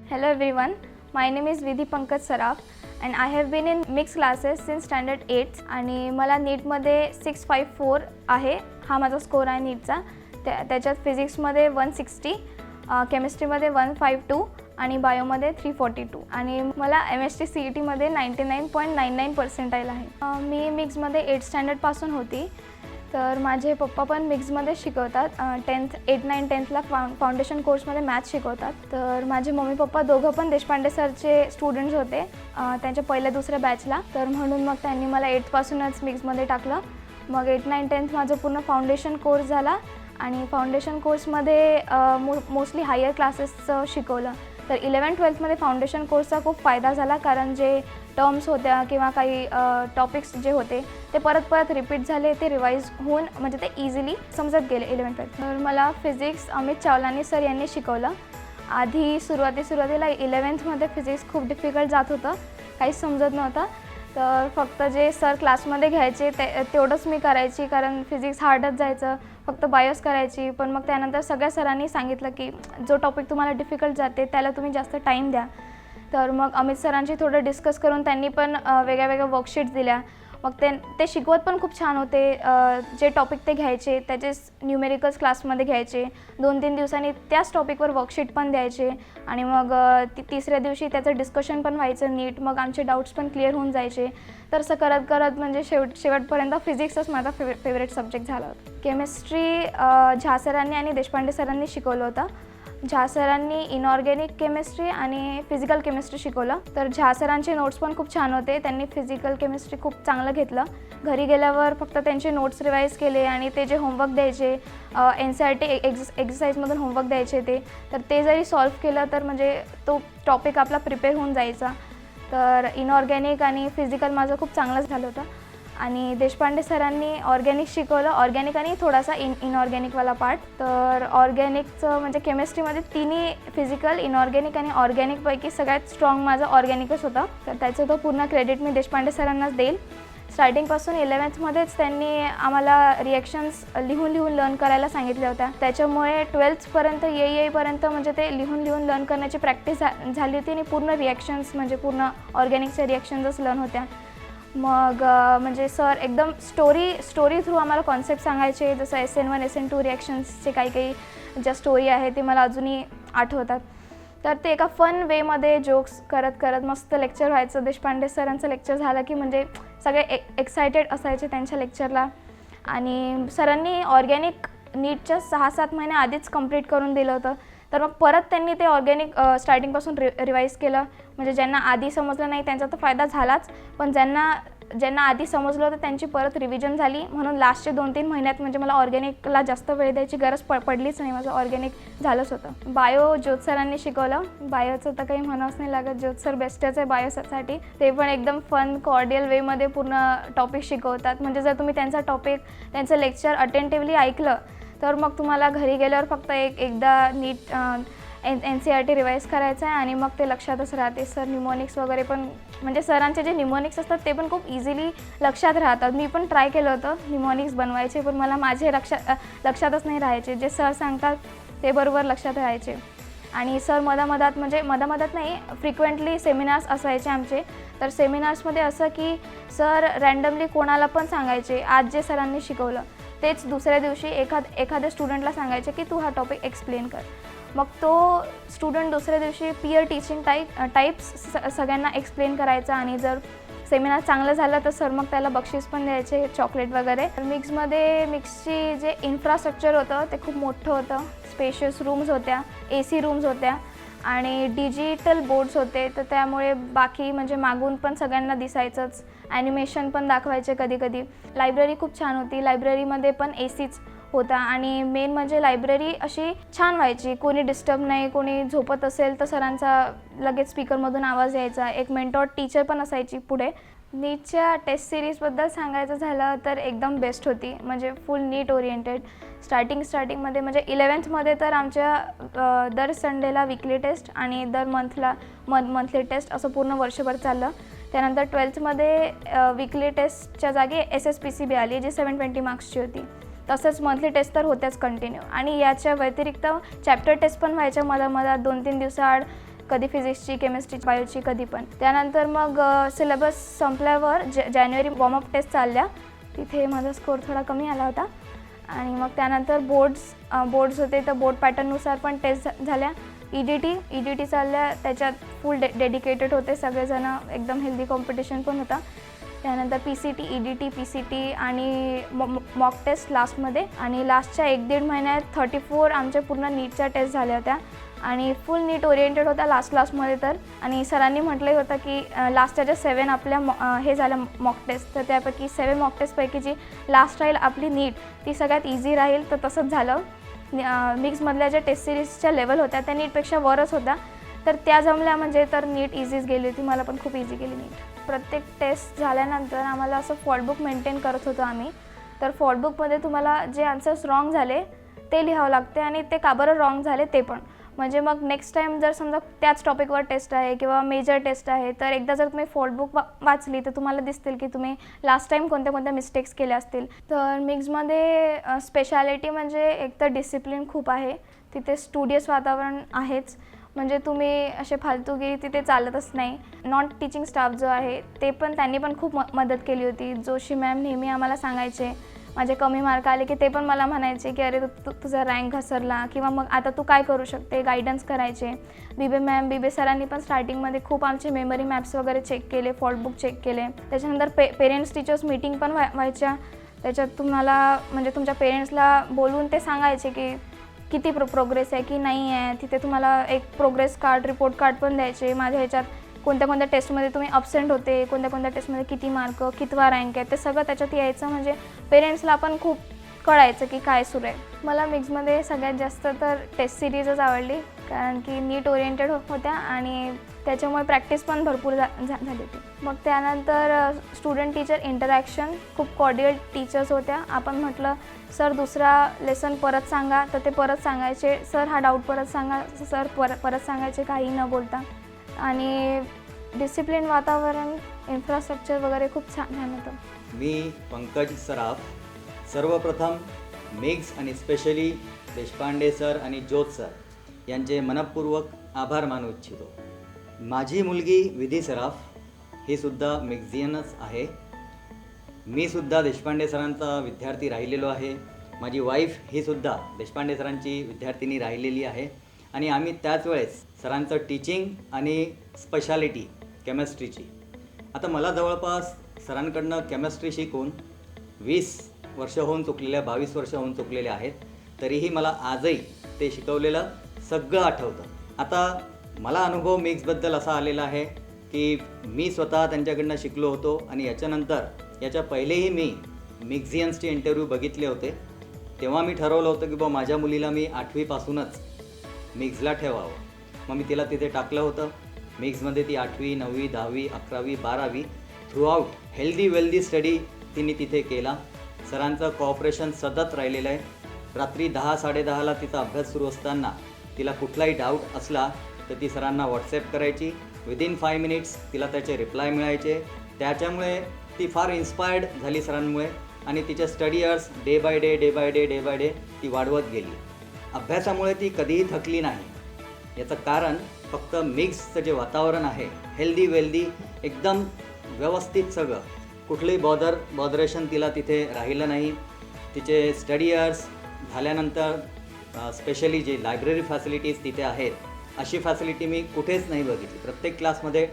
Hello everyone, my name is Vidhi Pankaj Saraf and I have been in mixed classes since standard 8 आणि मला नीटमध्ये 654 आहे हा माझा score आहे नीटचा. त्याच्यात फिजिक्समध्ये 160, केमिस्ट्रीमध्ये 152 आणि बायोमध्ये 342 आणि मला MSc CET मध्ये 99.99 पर्सेंटाईल आहे. मी मिक्समध्ये 8 स्टँडर्डपासून होती. तर माझे पप्पा पण मिक्समध्ये शिकवतात. 8, 9, 10ला फाउंडेशन कोर्समध्ये मॅथ्स शिकवतात. तर माझे मम्मी पप्पा दोघं पण देशपांडे सरचे स्टुडंट्स होते त्यांच्या पहिल्या दुसऱ्या बॅचला. तर म्हणून मग त्यांनी मला 8पासूनच मिक्समध्ये टाकलं. मग 8, 9, 10 माझं पूर्ण फाउंडेशन कोर्स झाला आणि फाउंडेशन कोर्समध्ये मोस्टली हायर क्लासेसचं शिकवलं. तर 11-12मध्ये फाउंडेशन कोर्सचा खूप फायदा झाला, कारण जे टर्म्स होत्या किंवा काही टॉपिक्स जे होते ते परत रिपीट झाले, ते रिवाईज होऊन म्हणजे ते इझिली समजत गेले 11-12. तर मला फिजिक्स अमित चावलानी सर यांनी शिकवलं. आधी सुरुवातीला 11th फिजिक्स खूप डिफिकल्ट जात होतं, काहीच समजत नव्हतं. तर फक्त जे सर क्लासमध्ये घ्यायचे तेवढंच मी करायची, कारण फिजिक्स हार्डच जायचं. फक्त बायोस करायची. पण मग त्यानंतर सगळ्या सरांनी सांगितलं की जो टॉपिक तुम्हाला डिफिकल्ट जाते त्याला तुम्ही जास्त टाईम द्या. तर मग अमित सरांशी थोडं डिस्कस करून त्यांनी पण वेगळ्या वर्कशीट्स दिल्या. मग ते शिकवत पण खूप छान होते. जे टॉपिक ते घ्यायचे त्याचे न्यूमेरिकल्स क्लासमध्ये घ्यायचे. 2-3 दिवसांनी त्याच टॉपिकवर वर्कशीट पण द्यायचे आणि मग तिसऱ्या दिवशी त्याचं डिस्कशन पण व्हायचं नीट. मग आमचे डाऊट्स पण क्लिअर होऊन जायचे. तर असं करत म्हणजे शेवटपर्यंत फिजिक्सच माझा फेवरेट सब्जेक्ट झाला होता. केमिस्ट्री झा सरांनी आणि देशपांडे सरांनी शिकवलं होतं. झा सरांनी इनऑर्गॅनिक केमिस्ट्री आणि फिजिकल केमिस्ट्री शिकवलं. तर झा सरांचे नोट्स पण खूप छान होते. त्यांनी फिजिकल केमिस्ट्री खूप चांगलं घेतलं. घरी गेल्यावर फक्त त्यांचे नोट्स रिवाईज केले आणि ते जे होमवर्क द्यायचे NCERT एक्झरसाईजमधून होमवर्क द्यायचे तर ते जरी सॉल्व्ह केलं तर म्हणजे तो टॉपिक आपला प्रिपेअर होऊन जायचा. तर इनऑर्गॅनिक आणि फिजिकल माझं खूप चांगलंच झालं होतं. आणि देशपांडे सरांनी ऑर्गॅनिक शिकवलं, ऑर्गॅनिक आणि थोडासा इनऑर्गॅनिकवाला पार्ट. तर ऑर्गॅनिकचं म्हणजे केमिस्ट्रीमध्ये तिन्ही फिजिकल, इनऑर्गॅनिक आणि ऑर्गॅनिकपैकी सगळ्यात स्ट्रॉंग माझं ऑर्गॅनिकच होतं. तर त्याचं तो पूर्ण क्रेडिट मी देशपांडे सरांनाच देईल. स्टार्टिंगपासून 11thमध्येच त्यांनी आम्हाला रिॲक्शन्स लिहून लर्न करायला सांगितल्या होत्या. त्याच्यामुळे 12thपर्यंत येईपर्यंत म्हणजे ते लिहून लर्न करण्याची प्रॅक्टिस झाली होती आणि पूर्ण रिॲक्शन्स म्हणजे पूर्ण ऑर्गॅनिकच्या रिॲक्शन्सच लर्न होत्या. मग म्हणजे सर एकदम स्टोरी थ्रू आम्हाला कॉन्सेप्ट सांगायचे, जसं SN1 SN2 रिॲक्शन्सचे काही ज्या स्टोरी आहे ते मला अजूनही आठवतात. तर ते एका फन वेमध्ये जोक्स करत मस्त लेक्चर व्हायचं. देशपांडे सरांचं लेक्चर झालं की म्हणजे सगळे एक्सायटेड असायचे त्यांच्या लेक्चरला. आणि सरांनी ऑर्गॅनिक नीटच्या 6-7 महिन्या आधीच कंप्लीट करून दिलं होतं. तर मग परत त्यांनी ते ऑर्गॅनिक स्टार्टिंगपासून रिवाईज केलं. म्हणजे ज्यांना आधी समजलं नाही त्यांचा तर फायदा झालाच, पण ज्यांना आधी समजलं होतं त्यांची परत रिव्हिजन झाली. म्हणून लास्टचे 2-3 महिन्यात म्हणजे मला ऑर्गॅनिकला जास्त वेळ द्यायची गरज पडलीच नाही. माझं ऑर्गॅनिक झालंच होतं. बायो ज्योत सरांनी शिकवलं. बायोचं तर काही म्हणावंच नाही लागत, ज्योत सर बेस्टच आहे बायोसाठी. ते पण एकदम फन कॉर्डियल वेमध्ये पूर्ण टॉपिक शिकवतात. म्हणजे जर तुम्ही त्यांचं लेक्चर अटेंटिव्हली ऐकलं तर मग तुम्हाला घरी गेल्यावर फक्त एकदा नीट NCERT रिवाईज करायचं आहे आणि मग ते लक्षातच राहते. सर न्यूमोनिक्स वगैरे पण म्हणजे सरांचे जे न्यूमोनिक्स असतात ते पण खूप इझिली लक्षात राहतात. मी पण ट्राय केलं होतं न्यूमोनिक्स बनवायचे, पण मला माझे लक्षातच नाही राहायचे. जे सर सांगतात ते बरोबर लक्षात राहायचे. आणि सर मधामधात नाही, फ्रिक्वेंटली सेमिनार्स असायचे आमचे. तर सेमिनार्समध्ये असं की सर रँडमली कोणाला पण सांगायचे आज जे सरांनी शिकवलं तेच दुसऱ्या दिवशी एखाद्या स्टुडंटला सांगायचे की तू हा टॉपिक एक्सप्लेन कर. मग तो स्टुडंट दुसऱ्या दिवशी पियर टीचिंग टाईप्स सगळ्यांना एक्सप्लेन करायचा. आणि जर सेमिनार चांगलं झालं तर सर मग त्याला बक्षीस पण द्यायचे, चॉकलेट वगैरे. मिक्सची जे इन्फ्रास्ट्रक्चर होतं ते खूप मोठं होतं. स्पेशियस रूम्स होत्या, AC रूम्स होत्या आणि डिजिटल बोर्ड्स होते. तर त्यामुळे बाकी म्हणजे मागून पण सगळ्यांना दिसायचंच. ॲनिमेशन पण दाखवायचे कधी. लायब्ररी खूप छान होती. लायब्ररीमध्ये पण ACच होता. आणि मेन म्हणजे लायब्ररी अशी छान व्हायची, कोणी डिस्टर्ब नाही. कोणी झोपत असेल तर सरांचा लगेच स्पीकरमधून आवाज यायचा. एक मेंटॉर टीचर पण असायची पुढे. नीटच्या टेस्ट सिरीजबद्दल सांगायचं झालं तर एकदम बेस्ट होती. म्हणजे फुल नीट ओरिएंटेड. स्टार्टिंगमध्ये म्हणजे 11thमध्ये तर आमच्या दर संडेला वीकली टेस्ट आणि दर मंथली टेस्ट असं पूर्ण वर्षभर चाललं. त्यानंतर 12thमध्ये वीकली टेस्टच्या जागी SSPCB आली, जी 720 मार्क्सची होती. तसंच मंथली टेस्ट तर होत्याच कंटिन्यू. आणि याच्या व्यतिरिक्त चॅप्टर टेस्ट पण व्हायच्या मधात 2-3 दिवसाआड. कधी फिजिक्सची, केमिस्ट्रीची, बायोची, कधी पण. त्यानंतर मग सिलेबस संपल्यावर जानेवारी वॉर्मअप टेस्ट चालल्या. तिथे माझा स्कोर थोडा कमी आला होता आणि मग त्यानंतर बोर्ड्स होते, तर बोर्ड पॅटर्ननुसार पण टेस्ट झाल्या. ई डी टी चालल्या, त्याच्यात फुल डेडिकेटेड होते सगळेजण, एकदम हेल्दी कॉम्पिटिशन पण होता. त्यानंतर PCT, EDT, PCT आणि मॉक टेस्ट लास्टमध्ये. आणि लास्टच्या 1-1.5 महिन्यात 34 आमच्या पूर्ण नीटच्या टेस्ट झाल्या होत्या आणि फुल नीट ओरिएंटेड होता लास्टमध्ये तर. आणि सरांनी म्हटलं होतं की लास्टच्या ज्या 7 आपल्या हे झाल्या मॉक टेस्ट, तर त्यापैकी 7 मॉक टेस्टपैकी जी लास्ट राहील आपली नीट, ती सगळ्यात इझी राहील. तर तसंच झालं. मिक्समधल्या ज्या टेस्ट सिरीजच्या लेवल होत्या त्या नीटपेक्षा वरच होत्या, तर त्या जमल्या म्हणजे तर नीट इझीच गेली होती. मला पण खूप इझी गेली नीट. प्रत्येक टेस्ट झाल्यानंतर आम्हाला असं फॉल्टबुक मेंटेन करत होतो आम्ही. तर फॉल्टबुकमध्ये तुम्हाला जे आन्सर्स रॉंग झाले ते लिहावं लागते आणि ते का बरं रॉंग झाले ते पण. म्हणजे मग नेक्स्ट टाईम जर समजा त्याच टॉपिकवर टेस्ट आहे किंवा मेजर टेस्ट आहे, तर एकदा जर तुम्ही फॉल्टबुक वाचली तर तुम्हाला दिसतील की तुम्ही लास्ट टाईम कोणत्या मिस्टेक्स केल्या असतील. तर मिक्समध्ये स्पेशालिटी म्हणजे एक तर डिसिप्लिन खूप आहे, तिथे स्टुडियस वातावरण आहेच. म्हणजे तुम्ही असे फालतूगिरी तिथे चालतच नाही. नॉन टीचिंग स्टाफ जो आहे ते पण त्यांनी पण खूप मदत केली होती. जोशी मॅम नेहमी आम्हाला सांगायचे, माझे कमी मार्क आले की ते पण मला म्हणायचे की अरे तुझा रँक घसरला किंवा मग आता तू काय करू शकते, गायडन्स करायचे. बीबे सरांनी पण स्टार्टिंगमध्ये खूप आमचे मेमरी मॅप्स वगैरे चेक केले, फॉल्टबुक चेक केले. त्याच्यानंतर पेरेंट्स टीचर्स मीटिंग पण व्हायच्या. त्याच्यात तुम्हाला म्हणजे तुमच्या पेरेंट्सला बोलवून ते सांगायचे की किती प्रोग्रेस आहे की नाही आहे. तिथे तुम्हाला एक प्रोग्रेस कार्ड, रिपोर्ट कार्ड पण द्यायचे. माझ्या ह्याच्यात कोणत्या टेस्टमध्ये तुम्ही अब्सेंट होते, कोणत्या टेस्टमध्ये किती मार्क, कितवा रँक आहे, ते सगळं त्याच्यात यायचं. म्हणजे पेरेंट्सला पण खूप कळायचं की काय सुरू आहे. मला मिक्समध्ये सगळ्यात जास्त तर टेस्ट सिरीजच आवडली, कारण की नीट ओरिएंटेड होत्या आणि त्याच्यामुळे प्रॅक्टिस पण भरपूर झाली होती. मग त्यानंतर स्टुडंट टीचर इंटरॅक्शन, खूप कॉर्डियल टीचर्स होत्या. आपण म्हटलं सर दुसरा लेसन परत सांगा तर ते परत सांगायचे, सर हा डाऊट परत सांगा, सर परत सांगायचे काही न बोलता. आणि डिसिप्लिन वातावरण, इन्फ्रास्ट्रक्चर वगैरे खूप छान होतं. मी पंकज सराफ. सर्वप्रथम मिक्स आणि स्पेशली देशपांडे सर आणि ज्योत सर यांचे मनपूर्वक आभार मानू इच्छितो. माझी मुलगी विधी सराफ ही सुद्धा मिक्झियनच आहे. मी सुद्धा देशपांडे सरांचा विद्यार्थी राहिलेलो आहे. माझी वाईफ ही सुद्धा देशपांडे सरांची विद्यार्थिनी राहिलेली आहे आणि आम्ही त्याच वेळेस सरांचं टीचिंग आणि स्पेशालिटी केमिस्ट्रीची. आता मला जवळपास सरांकडनं केमिस्ट्री शिकून 20 वर्ष होऊन चुकलेल्या, 22 वर्ष होऊन चुकलेले आहेत. तरीही मला आजही ते शिकवलेलं सगळं आठवतं. आता मला अनुभव मिक्सबद्दल असा आलेला आहे की मी स्वतः त्यांच्याकडनं शिकलो होतो आणि याच्या पहिलेही मी मिक्झियन्सचे इंटरव्ह्यू बघितले होते. तेव्हा मी ठरवलं होतं की माझ्या मुलीला मी 8वीपासूनच मिक्सला ठेवावं. मग मी तिला तिथे टाकलं होतं. मिक्समध्ये ती 8वी, 9वी, 10वी, 11वी, 12वी थ्रूआउट हेल्दी वेल्दी स्टडी तिने तिथे केला. सरांचं कॉपरेशन सतत राहिलेलं आहे. रात्री 10-10:30ला तिचा अभ्यास सुरू असताना तिला कुठलाही डाऊट असला तर ती सरांना व्हॉट्सॲप करायची. विदिन 5 मिनिट्स तिला त्याचे रिप्लाय मिळायचे. त्याच्यामुळे ती फार इन्स्पायर्ड झाली सरांमुळे आणि तिच्या study hours day by day ती वाढवत गेली. अभ्यासामुळे ती कधीही थकली नाही. याचं कारण फक्त मिक्सचं जे वातावरण आहे, हेल्दी वेल्दी, एकदम व्यवस्थित सगळं, कुठलंही बॉदरेशन तिला तिथे राहिलं नाही. तिचे स्टडी अवर्स झाल्यानंतर स्पेशली जे लायब्ररी फॅसिलिटीज तिथे आहेत, अशी फॅसिलिटी मी कुठेच नाही बघितली. प्रत्येक क्लासमध्ये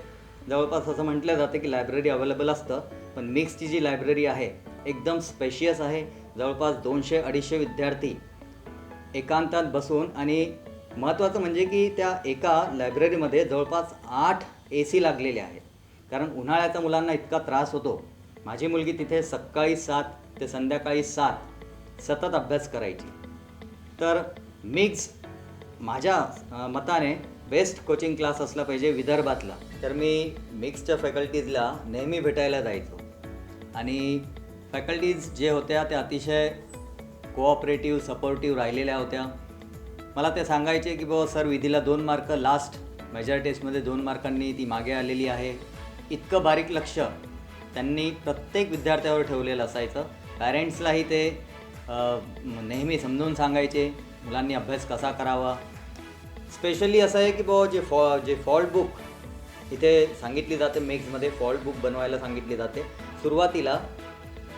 जवळपास असं म्हटलं जातं की लायब्ररी अवेलेबल असतं, पण मिक्सची जी लायब्ररी आहे एकदम स्पेशियस आहे. जवळपास 200-250 विद्यार्थी एकांतात बसून, आणि महत्त्वाचं म्हणजे की त्या एका लायब्ररीमध्ये जवळपास 8 AC लागलेले आहेत, कारण उन्हाळ्याचा मुलांना इतका त्रास होतो. माझी मुलगी तिथे सकाळी 7 ते संध्याकाळी 7 सतत अभ्यास करायची. तर मिक्स माझ्या मताने बेस्ट कोचिंग क्लास असला पाहिजे विदर्भातला. तर मी मिक्सच्या फॅकल्टीजला नेहमी भेटायला जायचो आणि फॅकल्टीज जे होत्या त्या अतिशय कोऑपरेटिव्ह, सपोर्टिव्ह राहिलेल्या होत्या. मला ते सांगायचे की सर विधीला 2 मार्क लास्ट मेजर टेस्टमध्ये 2 मार्कांनी ती मागे आलेली आहे. इतकं बारीक लक्ष त्यांनी प्रत्येक विद्यार्थ्यावर ठेवलेलं असायचं. पॅरेंट्सलाही ते नेहमी समजून सांगायचे मुलांनी अभ्यास कसा करावा. स्पेशली असं आहे की बुवा जे फॉल्ट बुक इथे सांगितली जाते, मेग्समध्ये फॉल्ट बुक बनवायला सांगितली जाते. सुरुवातीला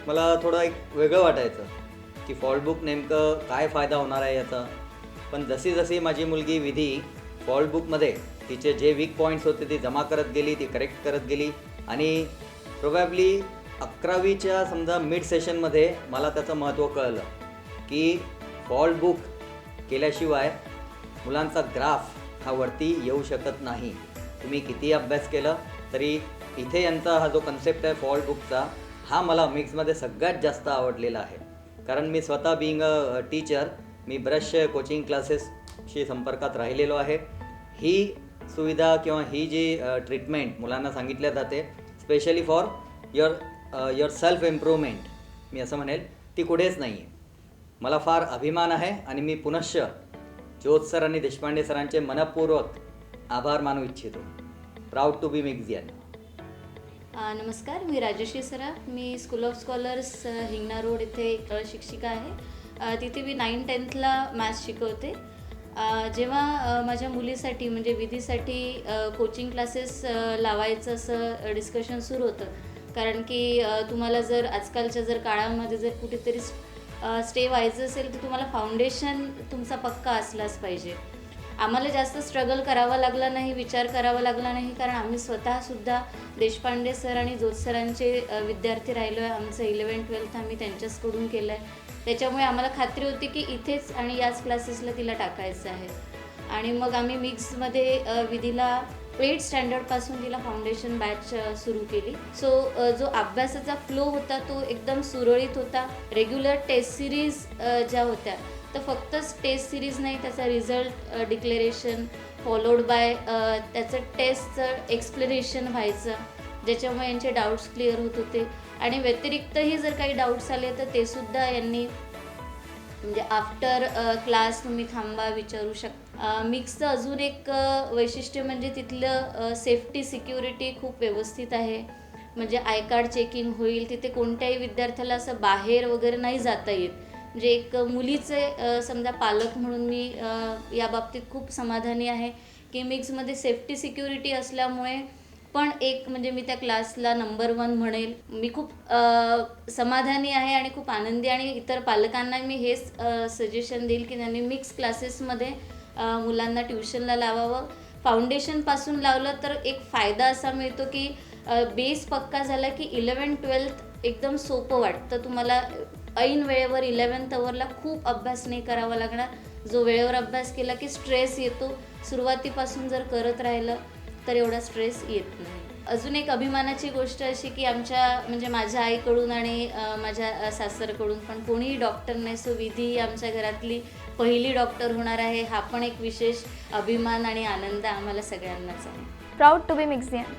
मला थोडं एक वेगळं वाटायचं की फॉल्ट बुक नेमकं काय फायदा होणार आहे याचा. पण जशी जशी माझी मुलगी विधी फॉल्ट बुकमध्ये तिचे जे वीक पॉईंट्स होते ते जमा करत गेली, ती करेक्ट करत गेली आणि प्रोबॅबली 11वीच्या समजा मिड सेशनमध्ये मला त्याचं महत्त्व कळलं की फॉल्ट बुक केल्याशिवाय मुलांचा ग्राफ हा वरती येऊ शकत नाही. तुम्ही कितीही अभ्यास केलं तरी इथे यांचा हा जो कन्सेप्ट आहे फॉल्ट बुकचा, हा मला मिक्समध्ये सगळ्यात जास्त आवडलेला आहे. कारण मी स्वतः बिईंग अ टीचर, मी बऱ्याचशा कोचिंग क्लासेसशी संपर्कात राहिलेलो आहे. ही सुविधा किंवा ही जी ट्रीटमेंट मुलांना सांगितल्या जाते specially for your self improvement, मी असं म्हणेल ती कुठेच नाही आहे. मला फार अभिमान आहे आणि मी पुनश्च ज्योत सर आणि देशपांडे सरांचे मनपूर्वक आभार मानू इच्छितो. Proud to be Mixian. नमस्कार, मी राजश्री सराफ. मी school of scholars Hingna road इथे एक शिक्षिका आहे. तिथे मी 9-10ला मॅथ्स शिकवते. जेव्हा माझ्या मुलीसाठी म्हणजे विधीसाठी कोचिंग क्लासेस लावायचं असं डिस्कशन सुरू होतं, कारण की तुम्हाला जर आजकालच्या जर काळामध्ये जर कुठेतरी स्टे व्हायचं असेल तर तुम्हाला फाउंडेशन तुमचा पक्का असलाच पाहिजे. आम्हाला जास्त स्ट्रगल करावा लागला नाही, विचार करावा लागला नाही, कारण आम्ही स्वतःसुद्धा देशपांडे सर आणि जोत सरांचे विद्यार्थी राहिलो आहे. आमचं 11-12 आम्ही त्यांच्याचकडून केलं आहे. त्याच्यामुळे आम्हाला खात्री होती की इथेच आणि याच क्लासेसला तिला टाकायचं आहे. आणि मग आम्ही मिक्समध्ये विधीला 8th स्टँडर्डपासून तिला फाउंडेशन बॅच सुरू केली. सो जो अभ्यासाचा फ्लो होता तो एकदम सुरळीत होता. रेग्युलर टेस्ट सिरीज ज्या होत्या तर फक्त टेस्ट सिरीज नाही, त्याचा रिझल्ट डिक्लेरेशन फॉलोड बाय त्याचं टेस्टचं एक्सप्लेनेशन व्हायचं, ज्याच्यामुळे यांचे डाऊट्स क्लिअर होत होते. आणि व्यतिरिक्तही जर काही डाऊट्स आले तर ते सुद्धा यांनी म्हणजे आफ्टर क्लास तुम्ही थांबा विचारू शकता. मिक्सचं अजून एक वैशिष्ट्य म्हणजे तिथलं सेफ्टी सिक्युरिटी खूप व्यवस्थित आहे. म्हणजे आय कार्ड चेकिंग होईल, तिथे कोणत्याही विद्यार्थ्याला असं बाहेर वगैरे नाही जाता येत. म्हणजे एक मुलीचे समजा पालक म्हणून मी या बाबतीत खूप समाधानी आहे की मिक्समध्ये सेफ्टी सिक्युरिटी असल्यामुळे पण एक म्हणजे मी त्या क्लासला नंबर 1 म्हणेल. मी खूप समाधानी आहे आणि खूप आनंदी, आणि इतर पालकांना मी हेच सजेशन देईल की त्यांनी मिक्स क्लासेसमध्ये मुलांना ट्युशनला लावावं. फाउंडेशनपासून लावलं तर एक फायदा असा मिळतो की बेस पक्का झाला की 11-12 एकदम सोपं वाटतं. तुम्हाला ऐन वेळेवर 11th आवरला खूप अभ्यास नाही करावा लागणार. जो वेळेवर अभ्यास केला की स्ट्रेस येतो, सुरुवातीपासून जर करत राहिलं तर एवढा स्ट्रेस येत नाही. अजून एक अभिमानाची गोष्ट अशी की आमच्या म्हणजे माझ्या आईकडून आणि माझ्या सासरकडून पण कोणीही डॉक्टर नाही, सो विधी आमच्या घरातली पहिली डॉक्टर होणार आहे. हा पण एक विशेष अभिमान आणि आनंद आम्हाला सगळ्यांनाच आहे. Proud to be मिक्सियन.